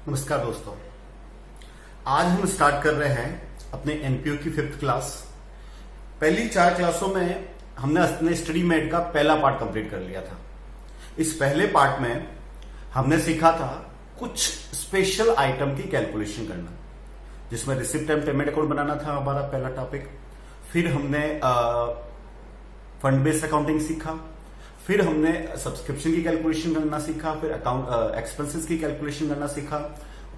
नमस्कार दोस्तों। आज हम स्टार्ट कर रहे हैं अपने एनपीओ की 5th क्लास। पहली 4 क्लासों में हमने अपने स्टडी मेट का पहला पार्ट कंप्लीट कर लिया था। इस पहले पार्ट में हमने सीखा था कुछ स्पेशल आइटम की कैलकुलेशन करना, जिसमें रिसिप्ट एंड पेमेंट अकाउंट बनाना था हमारा पहला टॉपिक। फिर हमने फंड बेस्ड अकाउंटिंग सीखा, फिर हमने सब्सक्रिप्शन की कैलकुलेशन करना सीखा, फिर अकाउंट एक्सपेंसेस की कैलकुलेशन करना सीखा,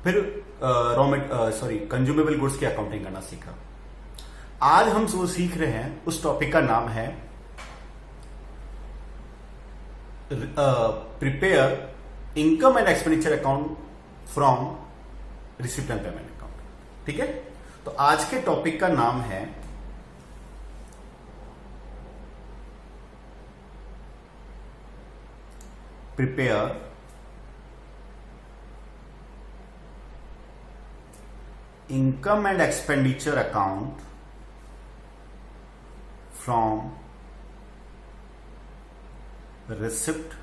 फिर कंज्यूमेबल गुड्स की अकाउंटिंग करना सीखा। आज हम जो सीख रहे हैं उस टॉपिक का नाम है prepare income and expenditure account from receipt and payment account. ठीक है, तो आज के टॉपिक का नाम है prepare income and expenditure account from receipt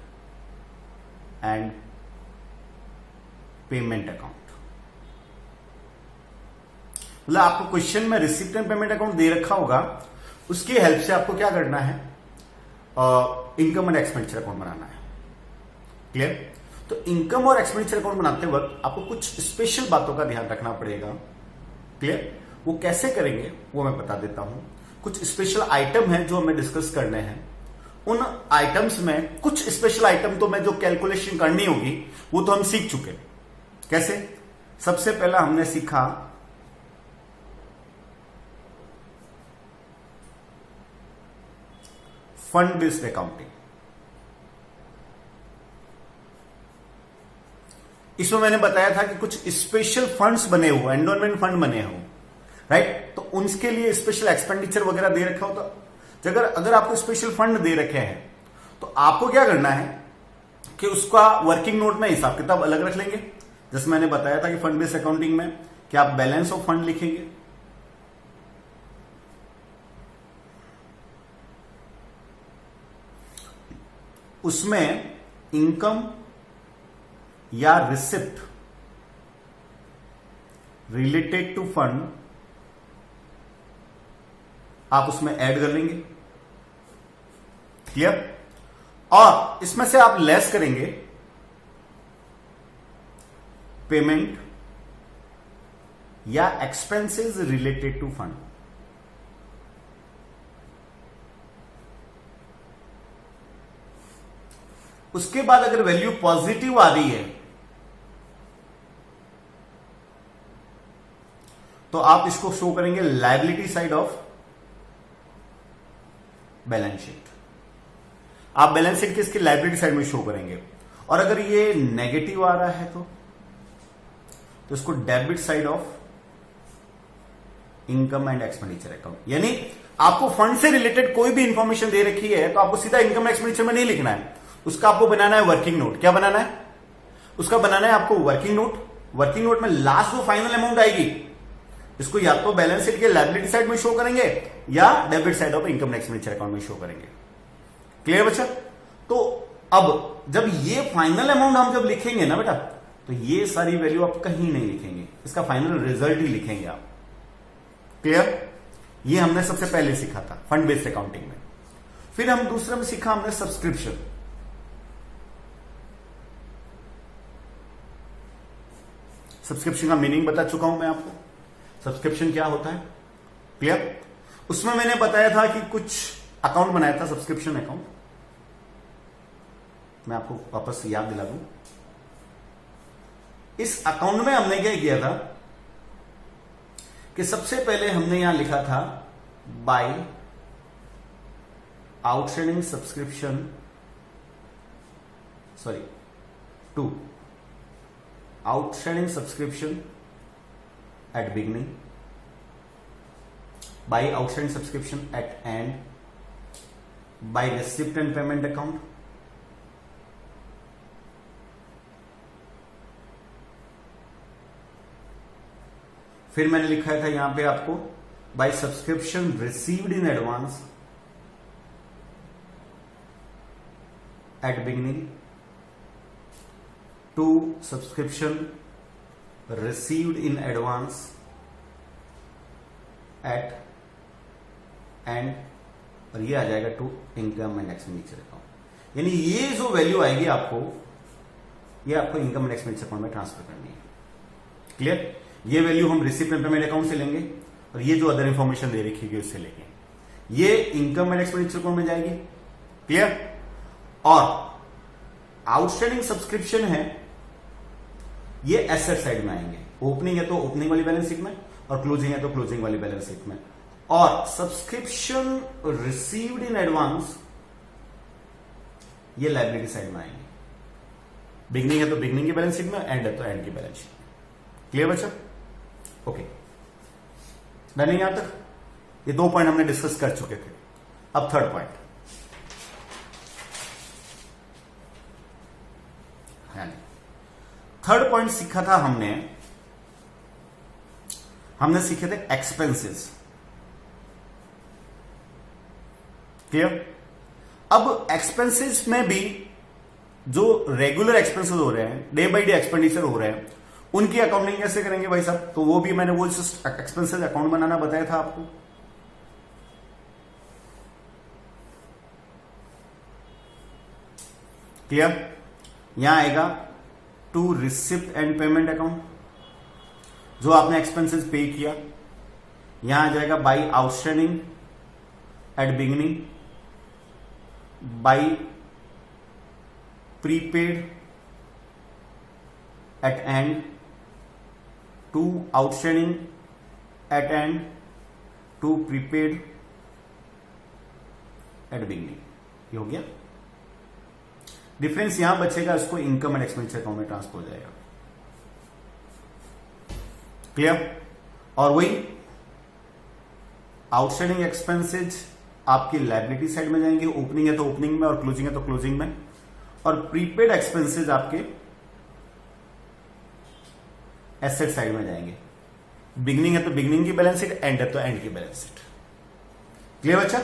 and payment account. मतलब आपको क्वेश्चन में रिसिप्ट एंड पेमेंट अकाउंट दे रखा होगा, उसकी हेल्प से आपको क्या करना है, इनकम एंड एक्सपेंडिचर अकाउंट बनाना है। क्लियर? तो इनकम और एक्सपेंडिचर अकाउंट बनाते वक्त आपको कुछ स्पेशल बातों का ध्यान रखना पड़ेगा। क्लियर? वो कैसे करेंगे वो मैं बता देता हूं। कुछ स्पेशल आइटम है जो हमें डिस्कस करने हैं। उन आइटम्स में कुछ स्पेशल आइटम तो मैं जो कैलकुलेशन करनी होगी वो तो हम सीख चुके। कैसे? सबसे पहला हमने सीखा फंड बेस्ड अकाउंटिंग। इसमें मैंने बताया था कि कुछ स्पेशल फंड्स बने हो, एंडोनमेंट फंड बने हो, राइट? तो उनके लिए स्पेशल एक्सपेंडिचर वगैरह दे रखा हो। तो अगर आपको स्पेशल फंड दे रखे हैं तो आपको क्या करना है कि उसका वर्किंग नोट में हिसाब किताब अलग रख लेंगे। जैसे मैंने बताया था कि फंड बेस्ड अकाउंटिंग में कि आप बैलेंस ऑफ फंड लिखेंगे, उसमें इनकम या रिसिप्ट रिलेटेड टू फंड आप उसमें ऐड कर लेंगे। क्लियर? और इसमें से आप लेस करेंगे पेमेंट या एक्सपेंसेस रिलेटेड टू फंड। उसके बाद अगर वैल्यू पॉजिटिव आ रही है तो आप इसको शो करेंगे liability side of balance sheet. आप बैलेंस शीट की इसकी लायबिलिटी साइड में शो करेंगे। और अगर ये नेगेटिव आ रहा है तो इसको debit side of income and expenditure account. यानी आपको फंड से रिलेटेड कोई भी इंफॉर्मेशन दे रखी है तो आपको सीधा इनकम एक्सपेंडिचर में नहीं लिखना है, उसका आपको बनाना है वर्किंग नोट। क्या बनाना है? उसका बनाना है आपको वर्किंग नोट। वर्किंग नोट में लास्ट जो फाइनल अमाउंट आएगी इसको या तो बैलेंस शीट के लायबिलिटी साइड में शो करेंगे या debit side of income expenditure account में शो करेंगे। क्लियर बच्चा? तो अब जब ये फाइनल अमाउंट हम जब लिखेंगे ना बेटा, तो ये सारी वैल्यू आप कहीं नहीं लिखेंगे, इसका फाइनल रिजल्ट ही लिखेंगे आप। क्लियर? ये हमने सबसे पहले सीखा था फंड बेस्ड अकाउंटिंग में। फिर हम दूसरे में सीखा हमने सब्सक्रिप्शन। सब्सक्रिप्शन का मीनिंग बता चुका हूं मैं आपको। सब्सक्रिप्शन क्या होता है? क्लियर? उसमें मैंने बताया था कि कुछ अकाउंट बनाया था, सब्सक्रिप्शन अकाउंट। मैं आपको वापस याद दिला दूं। इस अकाउंट में हमने क्या किया था कि सबसे पहले हमने यहां लिखा था by outstanding subscription to outstanding subscription at beginning, by outstanding subscription at end, by receipt and payment account, फिर मैंने लिखा था यहां पे आपको by subscription received in advance at beginning to subscription received in advance at end, और ये आ जाएगा to income and expenditure account. यानी ये जो वैल्यू आएगी आपको, ये आपको इनकम एंड एक्सपेंडिचर अकाउंट में ट्रांसफर करनी है। क्लियर? ये वैल्यू हम रिसिप्ट एंड पेमेंट अकाउंट से लेंगे और ये जो अदर इंफॉर्मेशन दे रखी है उससे लेंगे। ये इनकम एंड एक्सपेंडिचर अकाउंट में जाएगी। क्लियर? और आउटस्टैंडिंग सब्सक्रिप्शन है, ये एसेट साइड में आएंगे। ओपनिंग है तो ओपनिंग वाली बैलेंस शीट में, और क्लोजिंग है तो क्लोजिंग वाली बैलेंस शीट में। और सब्सक्रिप्शन रिसीव्ड इन एडवांस, ये लायबिलिटी साइड में आएंगे। बिगनिंग है तो बिगनिंग की बैलेंस शीट में, एंड है तो एंड की बैलेंस शीट में। क्लियर बच्चा? ओके, डन है यहां तक? ये 2 पॉइंट हमने डिस्कस कर चुके थे। अब थर्ड पॉइंट, थर्ड पॉइंट सीखा था हमने सीखे थे एक्सपेंसेस। क्लियर? अब एक्सपेंसेस में भी जो रेगुलर एक्सपेंसेस हो रहे हैं, डे बाय डे एक्सपेंडिचर हो रहे हैं, उनकी अकाउंटिंग कैसे करेंगे भाई साहब? तो वो भी मैंने वो एक्सपेंसेस अकाउंट बनाना बताया था आपको। क्लियर? यहां आएगा to receipt and payment account, जो आपने एक्सपेंसेस पे किया। यहां आ जाएगा by outstanding at beginning, by prepaid at end, to outstanding at end, to prepaid at beginning. ये हो गया। डिफरेंस यहां बचेगा, इसको इनकम एंड एक्सपेंडिचर अकाउंट में ट्रांसफर हो जाएगा। क्लियर? और वही आउटस्टैंडिंग एक्सपेंसेज आपकी लायबिलिटी साइड में जाएंगे। ओपनिंग है तो ओपनिंग में, और क्लोजिंग है तो क्लोजिंग में। और प्रीपेड एक्सपेंसेज आपके एसेट साइड में जाएंगे। बिगनिंग है तो बिगनिंग की बैलेंस शीट, एंड है तो एंड की बैलेंस शीट। क्लियर बच्चा?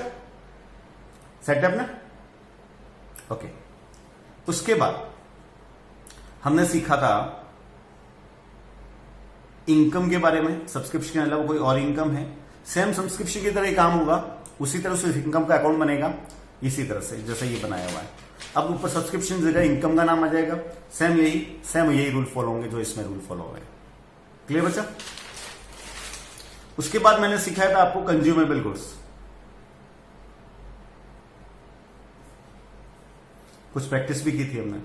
सेटअप ना? ओके। उसके बाद हमने सीखा था इनकम के बारे में। सब्सक्रिप्शन के अलावा कोई और इनकम है, सेम सब्सक्रिप्शन की तरह ही काम होगा, उसी तरह से इनकम का अकाउंट बनेगा, इसी तरह से जैसे ये बनाया हुआ है। अब ऊपर सब्सक्रिप्शन जगह इनकम का नाम आ जाएगा। सेम यही रूल फॉलो होंगे जो इसमें रूल फॉलो हो गए। क्लियर बच्चा? उसके बाद मैंने सिखाया था आपको कंज्यूमेबल गुड्स। कुछ प्रैक्टिस भी की थी हमने।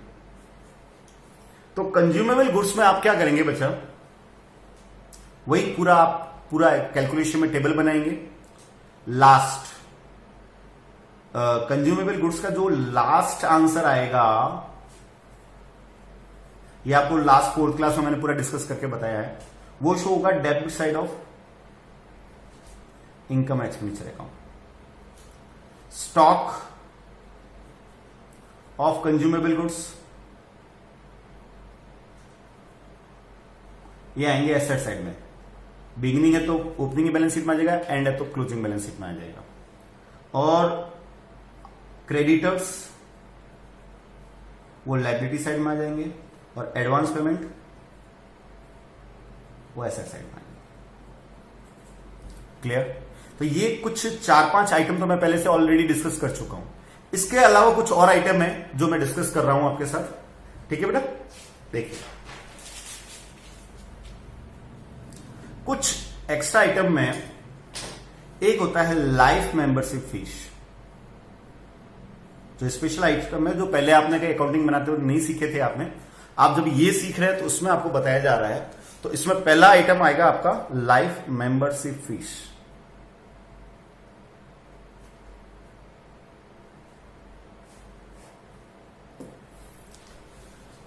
तो कंज्यूमेबल गुड्स में आप क्या करेंगे बच्चा? वही पूरा कैलकुलेशन में टेबल बनाएंगे। लास्ट कंज्यूमेबल गुड्स का जो लास्ट आंसर आएगा, ये आपको लास्ट 4th क्लास में मैंने पूरा डिस्कस करके बताया है, वो शो होगा debit side of income expenditure account. Stock of consumable goods ये आएंगे एसेट साइड में। बिगिनिंग है तो ओपनिंग की बैलेंस शीट में आ जाएगा, एंड है तो क्लोजिंग बैलेंस शीट में आ जाएगा। और क्रेडिटर्स वो लायबिलिटी साइड में आ जाएंगे, और एडवांस पेमेंट वो एसेट साइड में आएंगे। क्लियर? तो ये कुछ 4-5 आइटम तो मैं पहले से ऑलरेडी डिस्कस कर चुका हूं। इसके अलावा कुछ और आइटम है जो मैं डिस्कस कर रहा हूं आपके साथ। ठीक है बेटा? देखिए, कुछ एक्स्ट्रा आइटम में एक होता है लाइफ मेंबरशिप फीस, जो स्पेशल आइटम है, जो पहले आपने कहीं अकाउंटिंग बनाते हुए नहीं सीखे थे आपने। आप जब ये सीख रहे हैं तो उसमें आपको बताया जा रहा है। तो इसमें पहला आइटम आएगा आपका लाइफ मेंबरशिप फीस।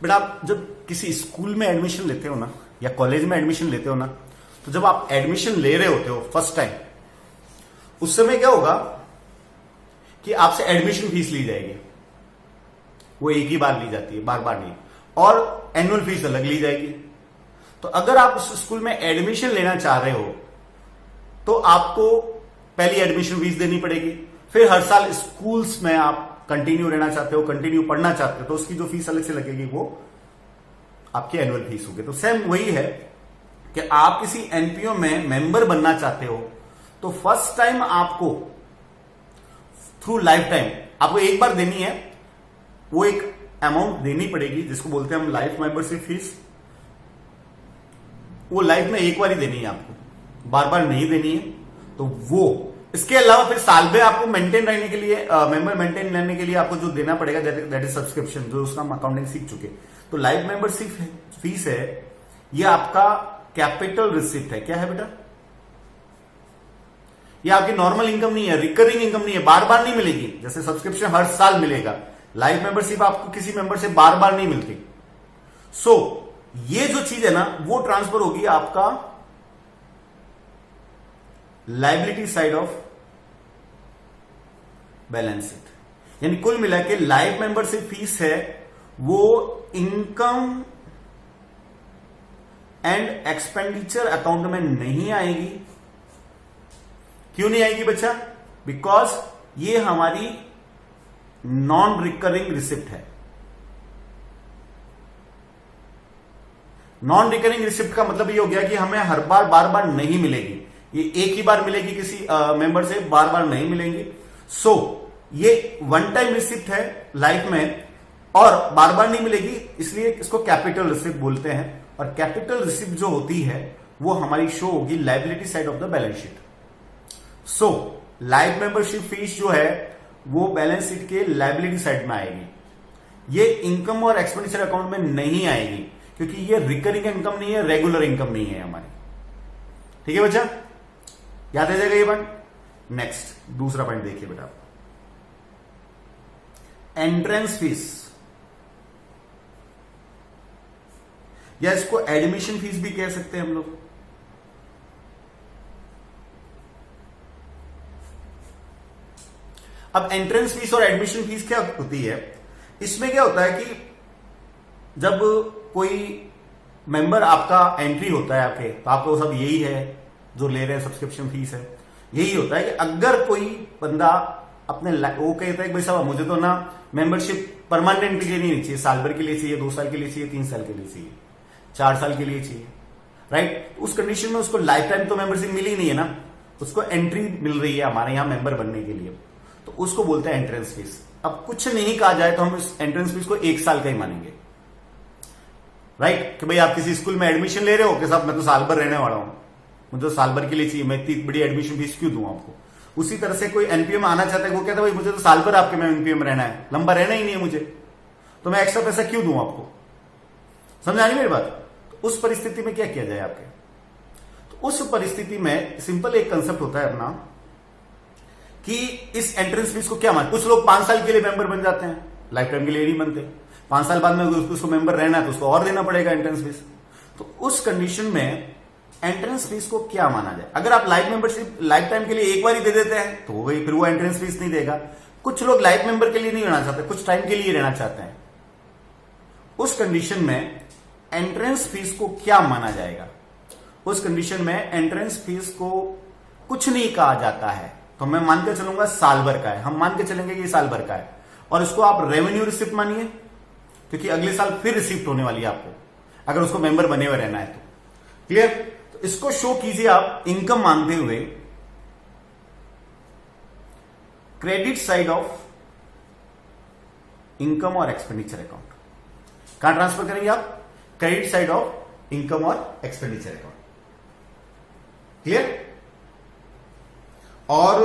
बेटा, आप जब किसी स्कूल में एडमिशन लेते हो ना, या कॉलेज में एडमिशन लेते हो ना, तो जब आप एडमिशन ले रहे होते हो फर्स्ट टाइम, उस समय क्या होगा कि आपसे एडमिशन फीस ली जाएगी। वो एक ही बार ली जाती है, बार बार नहीं। और एनुअल फीस अलग ली जाएगी। तो अगर आप उस स्कूल में एडमिशन लेना चाह रहे हो तो आपको पहली एडमिशन फीस देनी पड़ेगी। फिर हर साल स्कूल्स में आप कंटिन्यू रहना चाहते हो, कंटिन्यू पढ़ना चाहते हो, तो उसकी जो फीस अलग से लगेगी वो आपकी एनुअल फीस होगी। तो सेम वही है कि आप किसी एनपीओ में मेंबर बनना चाहते हो तो फर्स्ट टाइम आपको थ्रू लाइफ टाइम आपको एक बार देनी है, वो एक अमाउंट देनी पड़ेगी जिसको बोलते हैं हम लाइफ मेंबरशिप फीस। वो लाइफ में एक बार ही देनी है आपको, बार बार नहीं देनी है। तो वो इसके अलावा फिर साल में आपको मेंटेन रहने के लिए मेंबर मेंटेन रहने के लिए आपको जो देना पड़ेगा दैट इज सब्सक्रिप्शन, जो उसका हम अकाउंटिंग सीख चुके। तो लाइफ मेंबरशिप फीस है, ये आपका कैपिटल रिसिप्ट है। क्या है बेटा? ये आपकी नॉर्मल इनकम नहीं है, रिकरिंग इनकम नहीं है, बार बार नहीं मिलेगी। जैसे सब्सक्रिप्शन हर साल मिलेगा, लाइफ मेंबरशिप आपको किसी मेंबर से बार बार नहीं मिलती। सो ये जो चीज है ना, वो ट्रांसफर होगी आपका liability side of balance sheet. यानी कुल मिला के लाइफ मेंबरशिप फीस है वो इनकम एंड एक्सपेंडिचर अकाउंट में नहीं आएगी। क्यों नहीं आएगी बच्चा? बिकॉज ये हमारी नॉन रिकरिंग रिसिप्ट है। नॉन रिकरिंग रिसिप्ट का मतलब ये हो गया कि हमें हर बार बार बार नहीं मिलेगी, ये एक ही बार मिलेगी किसी मेंबर से, बार बार नहीं मिलेंगी। सो ये वन टाइम रिसिप्ट है लाइफ में और बार बार नहीं मिलेगी, इसलिए इसको कैपिटल रिसिप्ट बोलते हैं। और कैपिटल रिसिप्ट जो होती है वो हमारी शो होगी liability side of the balance sheet. So life membership fees जो है वो बैलेंस शीट के लाइबिलिटी साइड में आएगी। ये इनकम और एक्सपेंडिचर अकाउंट में नहीं आएगी क्योंकि ये रिकरिंग इनकम नहीं है, रेगुलर इनकम नहीं है हमारी। ठीक है बच्चा, याद आ जाएगा ये पॉइंट। नेक्स्ट दूसरा पॉइंट देखिए बेटा, एंट्रेंस फीस या इसको एडमिशन फीस भी कह सकते हैं हम लोग। अब एंट्रेंस फीस और एडमिशन फीस क्या होती है? इसमें क्या होता है कि जब कोई मेंबर आपका एंट्री होता है आपके, तो आपको सब यही है जो ले रहे हैं, सब्सक्रिप्शन फीस है। यही होता है कि अगर कोई बंदा अपने वो कहता है कि भाई साहब मुझे तो ना मेंबरशिप परमानेंट के लिए नहीं चाहिए, साल भर के लिए चाहिए, 2 साल के लिए चाहिए, 3 साल के लिए चाहिए, 4 साल के लिए चाहिए, राइट? उस कंडीशन में उसको लाइफ टाइम तो मेंबरशिप मिली नहीं है ना, उसको एंट्री मिल रही है हमारे यहां मेंबर बनने के लिए, तो उसको बोलते हैं एंट्रेंस फीस। अब कुछ नहीं कहा जाए तो हम इस एंट्रेंस फीस को 1 साल का ही मानेंगे, राइट? कि भाई आप किसी स्कूल में एडमिशन ले रहे हो कि साहब मैं तो साल भर रहने वाला हूं, मुझे तो साल भर के लिए चाहिए, मैं इतनी बड़ी एडमिशन फीस क्यों दूं आपको? उसी तरह से कोई एनपीओ में आना चाहता है, वो कहता है भाई मुझे तो साल भर आपके में एनपीओ में रहना है, लंबा रहना ही नहीं है मुझे, तो मैं एक्स्ट्रा पैसा क्यों दूं आपको? समझ आ रही मेरी बात? तो उस परिस्थिति में क्या किया जाए आपके? तो उस परिस्थिति में सिंपल एक कंसेप्ट होता है अपना कि इस एंट्रेंस फीस को क्या मान, कुछ लोग 5 साल के लिए मेंबर बन जाते हैं, लाइफ टाइम के लिए नहीं बनते, 5 साल बाद में उसको मेंबर रहना है तो उसको और देना पड़ेगा एंट्रेंस फीस। तो उस कंडीशन में एंट्रेंस फीस को क्या माना जाए? अगर आप लाइफ मेंबरशिप लाइफ टाइम के लिए एक बार ही दे देते हैं तो वही फिर वो एंट्रेंस फीस नहीं देगा। कुछ लोग लाइफ मेंबर के लिए नहीं रहना चाहते, कुछ टाइम के लिए रहना चाहते हैं, उस कंडीशन में एंट्रेंस फीस को क्या माना जाएगा? उस कंडीशन में एंट्रेंस फीस को कुछ नहीं कहा जाता है, तो मैं मान के चलूंगा साल भर का है, हम मान के चलेंगे कि साल भर का है, और इसको आप रेवेन्यू रिसिप्ट मानिए क्योंकि अगले साल फिर रिसिप्ट होने वाली है आपको, अगर उसको मेंबर बने हुए रहना है तो। क्लियर? तो इसको शो कीजिए आप इनकम मानते हुए क्रेडिट साइड ऑफ इनकम और एक्सपेंडिचर अकाउंट। कहां ट्रांसफर करेंगे आप? क्रेडिट साइड ऑफ इनकम और एक्सपेंडिचर अकाउंट। क्लियर? और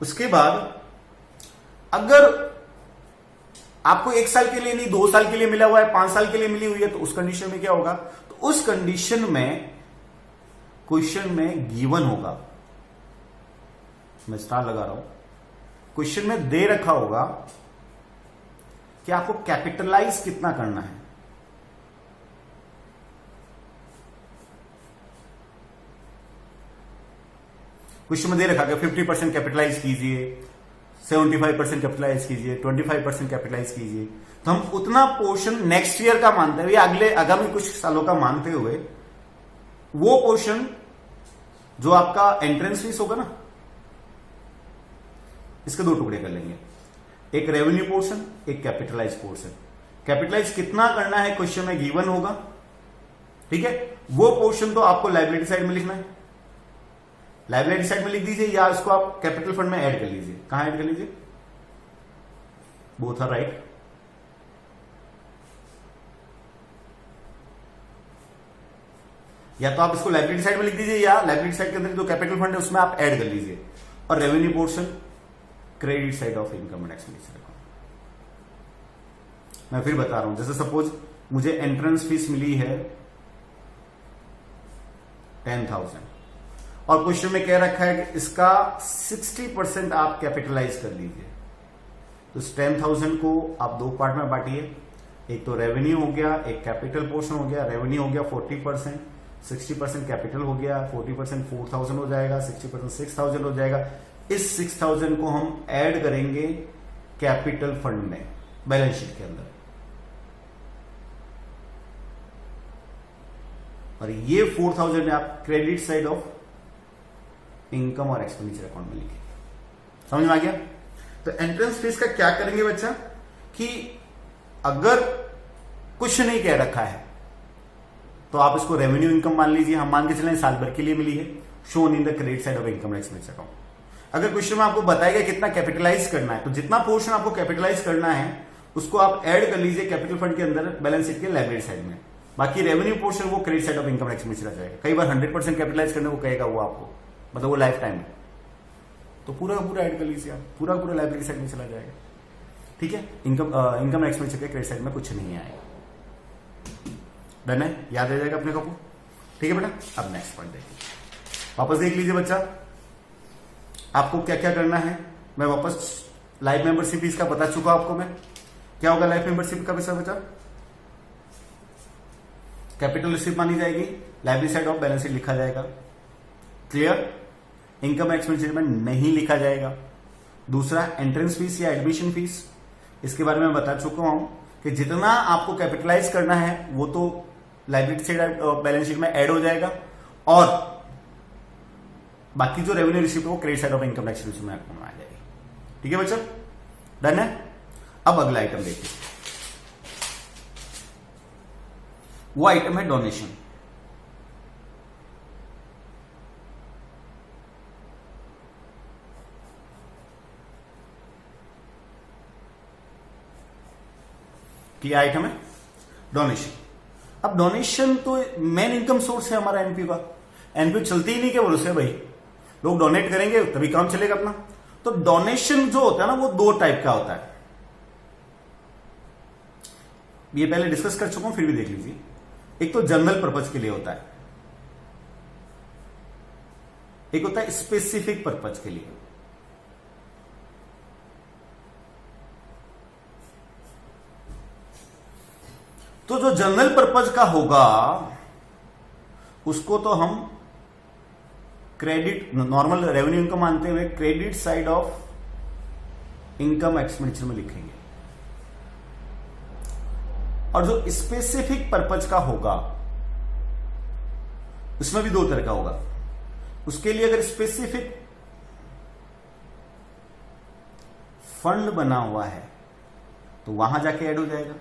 उसके बाद अगर आपको 1 साल के लिए नहीं 2 साल के लिए मिला हुआ है, 5 साल के लिए मिली हुई है, तो उस कंडीशन में क्या होगा? तो उस कंडीशन में क्वेश्चन में गिवन होगा, मैं स्टार लगा रहा हूं, क्वेश्चन में दे रखा होगा कि आपको कैपिटलाइज कितना करना है। क्वेश्चन में दे रखा कि 50% कैपिटलाइज कीजिए, 75% कैपिटलाइज कीजिए, 25% कैपिटलाइज कीजिए। तो हम उतना पोर्शन नेक्स्ट ईयर का मानते हुए, अगले आगामी कुछ सालों का मानते हुए, वो पोर्शन जो आपका एंट्रेंस फीस होगा ना, इसके 2 टुकड़े कर लेंगे, एक रेवेन्यू पोर्शन, एक कैपिटलाइज पोर्शन। कैपिटलाइज कितना करना है क्वेश्चन में गिवन होगा, ठीक है। वो पोर्शन तो आपको लायबिलिटी साइड में लिखना है, लायबिलिटी साइड में लिख दीजिए, या इसको आप कैपिटल फंड में ऐड कर लीजिए। कहां ऐड कर लीजिए? Both are right. या तो आप इसको लायबिलिटी साइड में लिख दीजिए, या लायबिलिटी साइड के अंदर जो कैपिटल फंड है उसमें आप ऐड कर लीजिए, और revenue portion credit side of income and expenditure account. मैं फिर बता रहा हूं, जैसे सपोज मुझे एंट्रेंस फीस मिली है 10,000 और क्वेश्चन में कह रखा है कि इसका 60% आप कैपिटलाइज कर लीजिए। तो इस 10,000 को आप दो पार्ट में बांटिए, एक तो रेवेन्यू हो गया, एक कैपिटल पोर्शन हो गया। रेवेन्यू हो गया 40%, 60% कैपिटल हो गया, 40% 4,000 हो जाएगा, 60% 6,000 हो जाएगा। इस 6,000 को हम ऐड करेंगे कैपिटल फंड में, बैलेंस शीट के अंदर, और ये 4,000 आप क्रेडिट साइड ऑफ इनकम और एक्सपेंडिचर अकाउंट में लिखेंगे। समझ में आ गया? तो एंट्रेंस फीस का क्या करेंगे बच्चा, कि अगर कुछ नहीं कह रखा है तो आप इसको रेवेन्यू इनकम मान लीजिए। हम मान के चलें साल भर के लिए मिली है, shown in the credit side of income expenditure account. अगर क्वेश्चन में आपको बताएगा कितना कैपिटलाइज करना है, तो जितना पोर्शन आपको कैपिटलाइज करना है उसको आप ऐड कर लीजिए कैपिटल फंड के अंदर बैलेंस शीट के लायबिलिटी साइड में। बाकी रेवेन्यू पोर्शन वो credit side of income expenditure आ जाएगा। कई बार 100% कैपिटलाइज करने को कहेगा वो आपको, मतलब वो लाइफ टाइम है, तो पूरा पूरा ऐड कर लीजिए आप, पूरा पूरा लायबिलिटी साइड में चला जाएगा, ठीक है। इनकम एक्सपेंडिचर के क्रेडिट साइड में कुछ नहीं आएगा। डन है? याद आ जाएगा अपने को, ठीक है बेटा। अब नेक्स्ट पॉइंट देखिए, वापस देख लीजिए बच्चा, आपको क्या क्या करना है। मैं वापस लाइफ मेंबरशिप फीस का बता चुका आपको मैं। क्या होगा लाइफ मेंबरशिप का पैसा बचा? कैपिटल रिसीव मानी जाएगी, liability side of balance sheet लिखा जाएगा। क्लियर? इनकम एक्सपेंडिचर में नहीं लिखा जाएगा। दूसरा एंट्रेंस फीस या एडमिशन फीस, इसके बारे में बता चुका हूं कि जितना आपको कैपिटलाइज करना है वो तो liability side of balance sheet में ऐड हो जाएगा, और बाकी जो रेवेन्यू रिसीव वो credit side of income expenditure में आपको आ जाएगी। ठीक है बच्चा? डन है? अब अगला आइटम देखिए, वो आइटम है डोनेशन। क्या आइटम है? डोनेशन। अब डोनेशन तो मेन इनकम सोर्स है हमारा एनपीयू का। एनपीयू चलती ही नहीं के भरोसे भाई, लोग डोनेट करेंगे तभी काम चलेगा अपना। तो डोनेशन जो होता है ना वो दो टाइप का होता है, ये पहले डिस्कस कर चुका हूं, फिर भी देख लीजिए। एक तो जनरल पर्पज के लिए होता है, एक होता है स्पेसिफिक पर्पज के लिए। तो जो जनरल पर्पज का होगा उसको तो हम क्रेडिट नॉर्मल रेवेन्यू इनकम मानते हुए credit side of income expenditure में लिखेंगे। और जो स्पेसिफिक पर्पज का होगा उसमें भी दो तरह का होगा। उसके लिए अगर स्पेसिफिक फंड बना हुआ है तो वहां जाके ऐड हो जाएगा।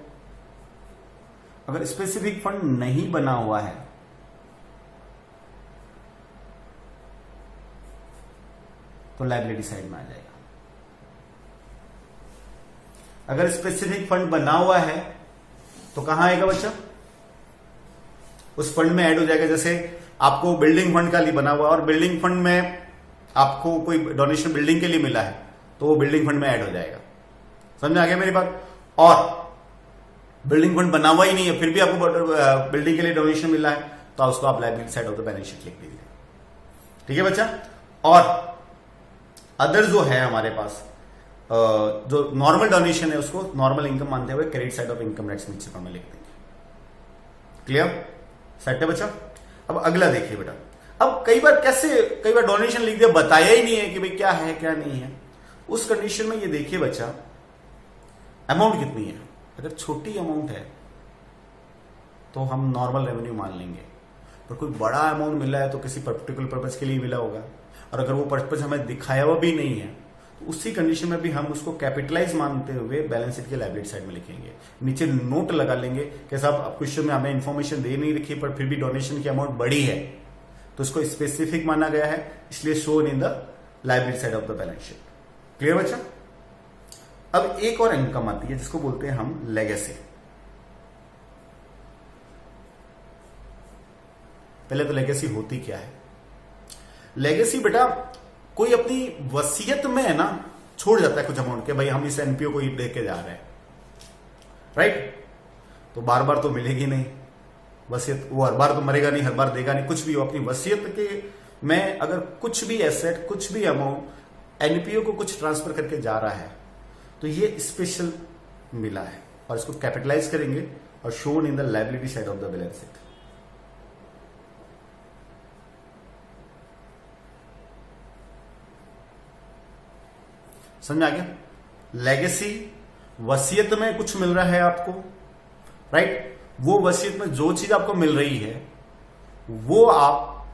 अगर स्पेसिफिक फंड नहीं बना हुआ है तो लायबिलिटी साइड में आ जाएगा। अगर स्पेसिफिक फंड बना हुआ है तो कहां आएगा बच्चा? उस फंड में ऐड हो जाएगा। जैसे आपको बिल्डिंग फंड का लिए बना हुआ है और बिल्डिंग फंड में आपको कोई डोनेशन बिल्डिंग के लिए मिला है तो वो बिल्डिंग फंड में ऐड हो जाएगा। समझ में आ गया मेरी बात? और बिल्डिंग फंड बना हुआ ही नहीं है फिर भी आपको बिल्डिंग के लिए डोनेशन मिला है तो उसको आप liability side of the balance sheet लिख दीजिए। ठीक है बच्चा? और अदर जो है हमारे पास जो नॉर्मल डोनेशन है उसको नॉर्मल इनकम मानते हुए credit side of income expenditure में लिख देंगे। क्लियर? सेट है बच्चा? अब अगला देखिए बेटा। अब कई बार डोनेशन लिख दिया, बताया ही नहीं है कि भाई क्या है क्या नहीं है। उस कंडीशन में ये देखिए बच्चा, अमाउंट कितनी है। अगर छोटी अमाउंट है तो हम नॉर्मल रेवेन्यू मान लेंगे, पर कोई बड़ा अमाउंट मिला है तो किसी पर्टिकुलर पर्पज के लिए मिला होगा, और अगर वो पर्पज हमें दिखाया हुआ भी नहीं है तो उसी कंडीशन में भी हम उसको कैपिटलाइज मानते हुए बैलेंस शीट के लायबिलिटी साइड में लिखेंगे। नीचे नोट लगा लेंगे कि साहब क्वेश्चन में हमें इंफॉर्मेशन दे नहीं रखी पर फिर भी डोनेशन की अमाउंट बड़ी है, तो इसको स्पेसिफिक माना गया है, इसलिए shown in the liability side of the balance sheet. Clear बच्चा? अब एक और इनकम आती है जिसको बोलते हैं हम लेगेसी। पहले तो लेगेसी होती क्या है? लेगेसी बेटा कोई अपनी वसीयत में है ना छोड़ जाता है कुछ अमाउंट के, भाई हम इस एनपीओ को दे के जा रहे हैं, राइट? तो बार बार तो मिलेगी नहीं वसीयत, वो हर बार तो मरेगा नहीं, हर बार देगा नहीं, कुछ भी हो। अपनी वसीयत के में अगर कुछ भी एसेट, कुछ भी अमाउंट एनपीओ को कुछ ट्रांसफर करके जा रहा है तो ये स्पेशल मिला है और इसको कैपिटलाइज करेंगे और shown in the liability side of the balance sheet. समझ आ गया? लेगेसी वसीयत में कुछ मिल रहा है आपको, राइट? वो वसीयत में जो चीज आपको मिल रही है वो आप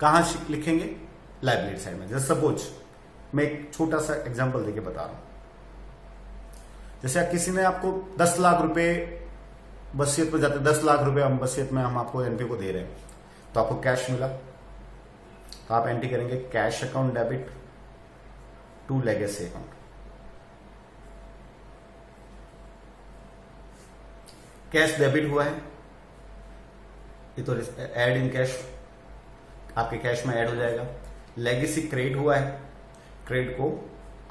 कहां लिखेंगे? लायबिलिटी साइड में। जैसे सपोज मैं एक छोटा सा एग्जांपल देके बता रहा हूं। जैसे किसी ने आपको 10 लाख रुपए वसीयत में जाते, 10 लाख रुपए हम वसीयत में हम आपको एनपीओ को दे रहे हैं, तो आपको कैश मिला, तो आप एंट्री करेंगे cash account debit to legacy account. Cash debit हुआ है, ये तो ऐड इन कैश, आपके कैश में ऐड हो जाएगा। लेगेसी क्रेडिट हुआ है, क्रेडिट को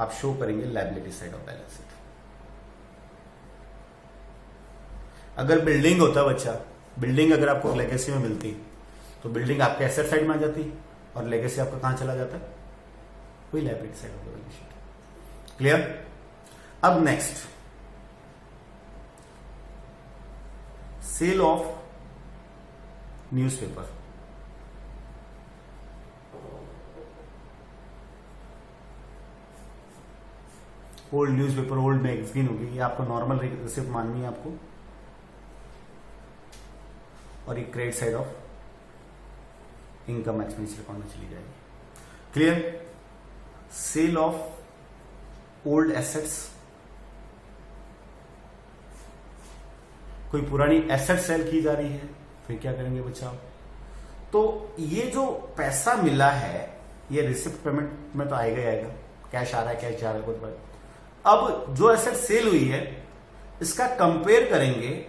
आप शो करेंगे liability side of balance sheet. अगर बिल्डिंग होता बच्चा, बिल्डिंग अगर आपको लेगेसी में मिलती तो बिल्डिंग आपके एसेट साइड में आ जाती और लेगेसी आपका कहां चला जाता? वही liability side of the balance sheet. Clear? अब next, sale of newspaper. Old newspaper, old magazine होगी, ये आपको नॉर्मल रिसिप्ट माननी है आपको, और ये credit side of income expenditure account में चली जाएगी। Clear? Sale of old assets, कोई पुरानी एसेट सेल की जा रही है, फिर क्या करेंगे बच्चा? तो ये जो पैसा मिला है ये रिसिप्ट पेमेंट में तो आएगा ही आएगा, कैश आ रहा है, कैश जा रहा है, कुछ। अब जो एसेट सेल हुई है इसका कंपेयर करेंगे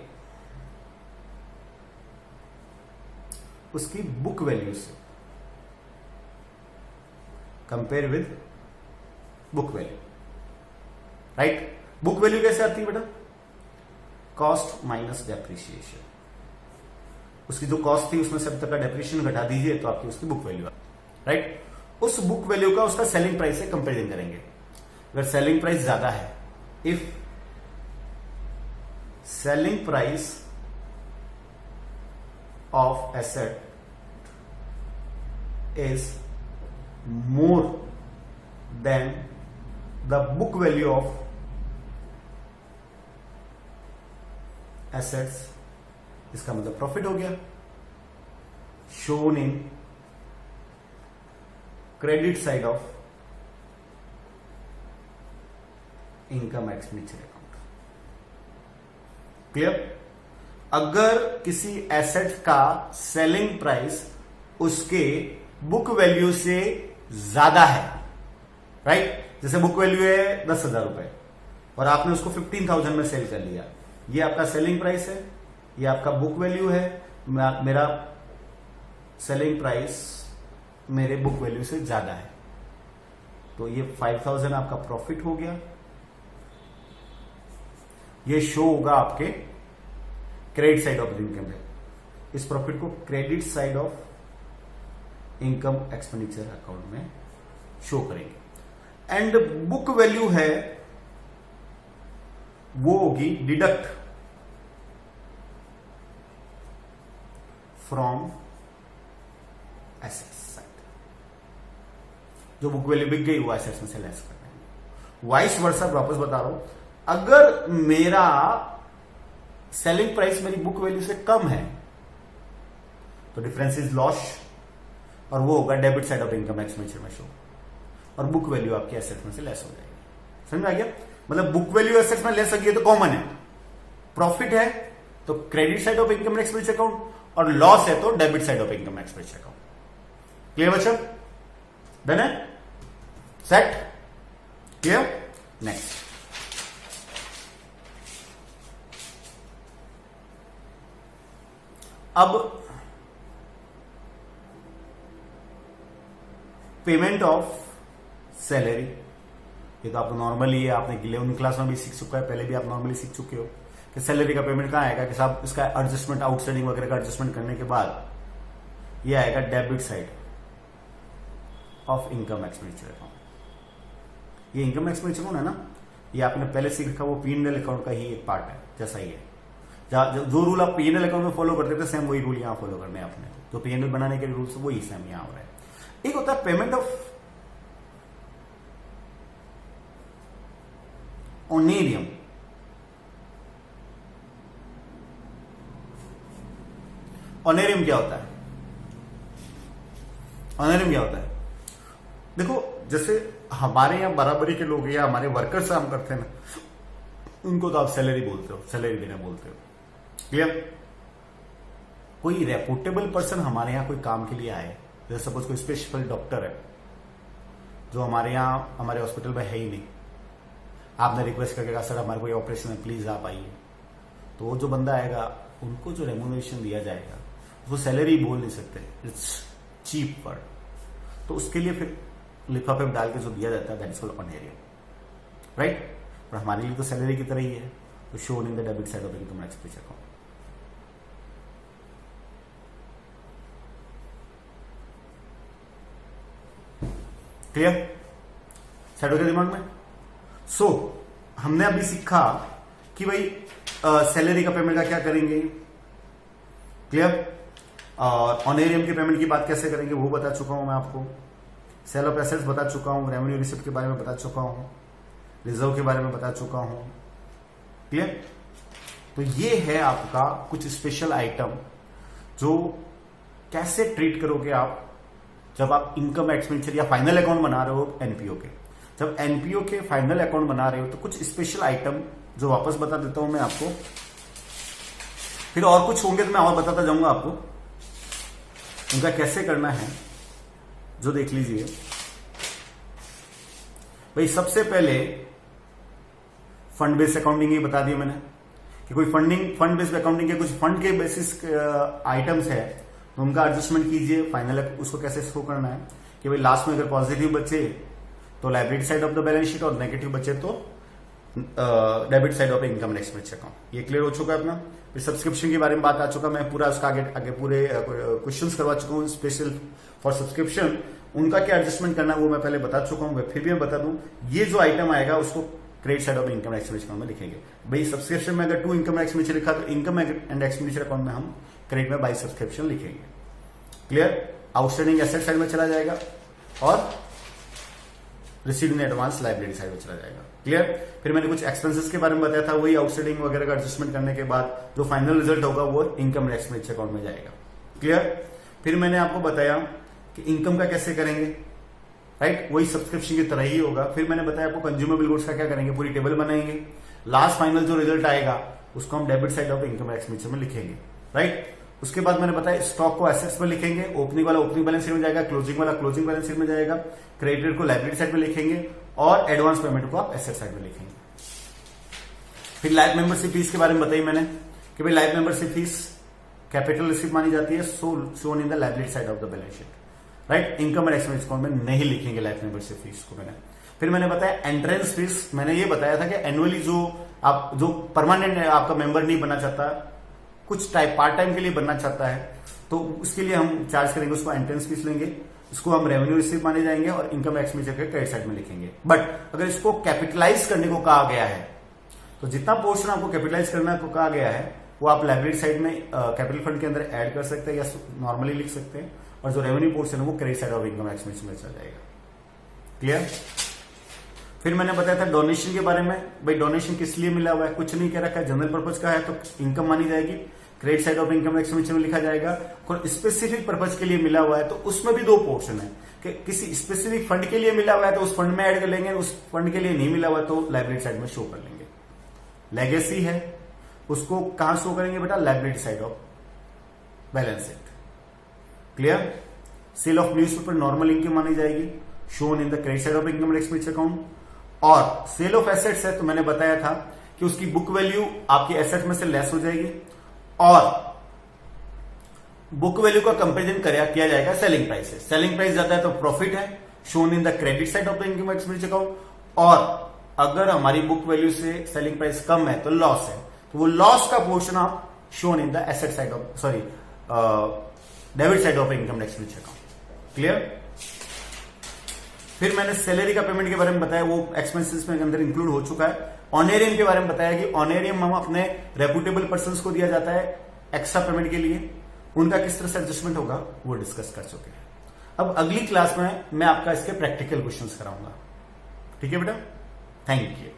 उसकी बुक वैल्यू से, compare with book value, right? Book value कैसे आती है बेटा? Cost minus depreciation. उसकी जो कॉस्ट थी उसमें से अब तक का डेप्रिसिएशन घटा दीजिए तो आपकी उसकी बुक वैल्यू, राइट? उस बुक वैल्यू का उसका सेलिंग प्राइस से कंपेरिजन करेंगे। अगर सेलिंग प्राइस ज्यादा है, if selling price of asset is more than the book value of assets, इसका मतलब प्रॉफिट हो गया। Shown in credit side of income expenditure account. Clear? अगर किसी एसेट का सेलिंग प्राइस उसके बुक वैल्यू से ज्यादा है, राइट? जैसे बुक वैल्यू है 10,000 रुपए और आपने उसको 15,000 में सेल कर लिया, ये आपका सेलिंग प्राइस है, ये आपका बुक वैल्यू है। मेरा सेलिंग प्राइस मेरे बुक वैल्यू से ज्यादा है, तो ये 5,000 आपका प्रॉफिट हो गया। ये शो होगा आपके क्रेडिट साइड ऑफ इनकम है। इस प्रॉफिट को credit side of income expenditure account में शो करेंगे। एंड बुक वैल्यू है वो होगी डिडक्ट फ्रॉम एसेट्स साइड। जो बुक वैल्यू बिक गई वो एसेट्स में से लेस कर देंगे। वाइस वर्सा वापस बता रहा हूं, अगर मेरा सेलिंग प्राइस मेरी बुक वैल्यू से कम है तो डिफरेंस इज लॉस और वो होगा debit side of income expenditure में शो। और बुक वैल्यू आपके एसेट्स में से लेस हो जाएगी। समझ में आ गया? मतलब बुक वैल्यू एसेट्स में लेस हो गई तो कॉमन है, प्रॉफिट है तो credit side of income expenditure account, और लॉस है तो debit side of income expenditure account. Clear बच्चों? डन है? सेट? क्लियर? नेक्स्ट, अब पेमेंट ऑफ सैलरी, ये तो आपको नॉर्मली है, आपने 11 क्लास में भी सीख चुका है, पहले भी आप नॉर्मली सीख चुके हो कि सैलरी का पेमेंट कहां आएगा, कि साहब इसका एडजस्टमेंट आउटस्टैंडिंग वगैरह का एडजस्टमेंट करने के बाद ये आएगा debit side of income expenditure account. ये इनकम एक्सपेंडिचर अकाउंट है ना, ये आपने पहले सीख रखा, वो P&L अकाउंट का ही एक पार्ट है, जैसा ही है। जो रूल आप P&L अकाउंट में फॉलो करते थे सेम वही रूल यहां फॉलो करने हैं आपने, तो P&L बनाने के रूल्स वही सेम यहां हो रहा है। एक होता है पेमेंट ऑफ ऑनेरियम। ऑनेरियम क्या होता है? ऑनेरियम क्या होता है? देखो, जैसे हमारे यहां बराबरी के लोग या हमारे वर्कर्स काम करते हैं ना, उनको तो आप सैलरी बोलते हो, सैलरी देना बोलते हो। क्लियर? कोई रेपुटेबल पर्सन हमारे यहां कोई काम के लिए आए, जैसे सपोज कोई स्पेशल डॉक्टर है जो हमारे यहां हमारे हॉस्पिटल में है ही नहीं, आपने रिक्वेस्ट करके कहा सर हमारे कोई ऑपरेशन है प्लीज आप आइए, तो वो जो बंदा आएगा उनको जो रेम्यूनरेशन दिया जाएगा वो सैलरी बोल नहीं सकते, इट्स चीप वर्ड, तो उसके लिए फिर लिफाफे में डाल के जो दिया जाता है दैट इज कॉल्ड ऑनेरियम, राइट? पर हमारे लिए तो सैलरी की तरह ही है, तो shown in the debit side of income expenditure account. Clear? Set हो गया दिमाग में? सो हमने अभी सीखा कि भाई सैलरी का पेमेंट का क्या करेंगे, क्लियर? और ऑनेरियम के पेमेंट की बात कैसे करेंगे वो बता चुका हूं मैं आपको, सेल ऑफ एसेट्स बता चुका हूं, रेवेन्यू रिसिप्ट के बारे में बता चुका हूं, रिजर्व के बारे में बता चुका हूं। क्लियर? तो ये है आपका कुछ स्पेशल आइटम जो कैसे ट्रीट करोगे आप जब आप इनकम एक्सपेंडिचर या फाइनल अकाउंट बना रहे हो एनपीओ के। जब एनपीओ के फाइनल अकाउंट बना रहे हो तो कुछ स्पेशल आइटम जो वापस बता देता हूं मैं आपको, फिर और कुछ होंगे तो मैं और बताता जाऊंगा आपको उनका कैसे करना है, जो देख लीजिए भाई। सबसे पहले फंड बेस्ड अकाउंटिंग ही बता दिया मैंने कि कोई फंड बेस्ड अकाउंटिंग के कुछ फंड के बेसिस आइटम्स है तो उनका एडजस्टमेंट कीजिए। फाइनल उसको कैसे शो करना है कि भाई लास्ट में अगर पॉजिटिव बचे तो liability side of the balance sheet और नेगेटिव बचे तो debit side of income and expenditure account. ये क्लियर हो चुका है अपना। फिर सब्सक्रिप्शन के बारे में बात आ चुका, मैं पूरा उसका आगे पूरे क्वेश्चंस करवा चुका हूँ स्पेशल फॉर सब्सक्रिप्शन। उनका क्या एडजस्टमेंट करना है वो मैं पहले बता चुका हूँ, फिर भी मैं बता दूं ये जो आइटम आएगा उसको credit side of income and expenditure account में लिखेंगे। भाई सब्सक्रिप्शन में अगर टू इनकम एक्सपेंडिचर लिखा तो इनकम एंड एक्सपेंडिचर अकाउंट में हम क्रेडिट में बाई सब्सक्रिप्शन लिखेंगे। क्लियर? आउटस्टैंडिंग एसेट साइड में चला जाएगा और received in advance liability side में चला जाएगा। क्लियर? फिर मैंने कुछ एक्सपेंसेस के बारे में बताया था, वही आउटस्टैंडिंग वगैरह का एडजस्टमेंट करने के बाद जो फाइनल रिजल्ट होगा वो इनकम एंड एक्सपेंडिचर अकाउंट में जाएगा। क्लियर? फिर मैंने आपको बताया कि इनकम का कैसे करेंगे, राइट? वही सब्सक्रिप्शन की तरह ही होगा। फिर मैंने बताया आपको कंज्यूमेबल गुड्स का क्या करेंगे, पूरी टेबल बनाएंगे, लास्ट फाइनल जो रिजल्ट आएगा उसको हम debit side of income expenditure में लिखेंगे, राइट? उसके बाद मैंने बताया स्टॉक को एसेट्स में लिखेंगे, ओपनिंग वाला ओपनिंग बैलेंस शीट में जाएगा, क्लोजिंग वाला क्लोजिंग बैलेंस शीट में जाएगा, क्रेडिट को लाइबिलिटी साइड में लिखेंगे और एडवांस पेमेंट को आप एसेट साइड में लिखेंगे। फिर लाइफ मेंबरशिप फीस के बारे में बताई मैंने कि भाई life membership fees capital receive मानी जाती है, shown in the liability side of the balance sheet, right? Income and expense account में नहीं लिखेंगे लाइफ मेंबरशिप फीस को मैंने। फिर मैंने बताया एंट्रेंस फीस, मैंने ये बताया था कि एनुअली जो परमानेंट आपका मेंबर नहीं बनना चाहता, कुछ पार्ट टाइम के लिए बनना चाहता है तो उसके लिए हम चार्ज करेंगे, उसको एंट्रेंस फीस लेंगे, इसको हम रेवेन्यू रिसीव माने जाएंगे और इनकम एक्सपेंडिचर के क्रेडिट साइड में लिखेंगे। बट अगर इसको कैपिटलाइज करने को कहा गया है तो जितना पोर्शन आपको कैपिटलाइज करने को कहा गया है वो आप लाइबिलिटी साइड में कैपिटल फंड के अंदर ऐड कर सकते हैं या नॉर्मली लिख सकते हैं, और जो रेवेन्यू पोर्शन है वो credit side of income expenditure में चला जाएगा। क्लियर? फिर मैंने बताया था डोनेशन के बारे में, भाई डोनेशन किस लिए मिला हुआ है, कुछ नहीं कह रखा है, जनरल पर्पज का है तो इनकम मानी जाएगी, credit side of income expenditure में लिखा जाएगा। और स्पेसिफिक पर्पज के लिए मिला हुआ है तो उसमें भी दो पोर्शन है, कि किसी स्पेसिफिक फंड के लिए मिला हुआ है तो उस फंड में ऐड कर लेंगे, उस फंड के लिए नहीं मिला हुआ तो लाइबिलिटी साइड में शो कर लेंगे। लेगेसी है उसको कहां शो करेंगे बेटा, liability side of balance sheet. Clear. Sale of newspaper normal income मानी जाएगी, shown in the credit side of income and expenditure account. और सेल ऑफ एसेट्स है तो मैंने बताया था कि उसकी बुक वैल्यू आपकी एसेट में से लेस हो जाएगी और बुक वैल्यू का कंपेरिजन किया जाएगा सेलिंग प्राइस से। सेलिंग प्राइस ज्यादा है तो प्रॉफिट है, shown in the credit side of the income expenditure account. और अगर हमारी बुक वैल्यू से सेलिंग प्राइस कम है तो लॉस है, तो वो लॉस का पोर्शन आप shown in the asset side of debit side of income expenditure account. Clear. फिर मैंने सैलरी का पेमेंट के बारे में बताया, वो एक्सपेंसेस में अंदर इंक्लूड हो चुका है। ऑनरेरियम के बारे में बताया कि ऑनरेरियम हम अपने रेपुटेबल पर्संस को दिया जाता है एक्स्ट्रा पेमेंट के लिए, उनका किस तरह से एडजस्टमेंट होगा वो डिस्कस कर चुके हैं। अब अगली क्लास में मैं आपका इसके प्रैक्टिकल क्वेश्चंस कराऊंगा। ठीक है बेटा, थैंक यू।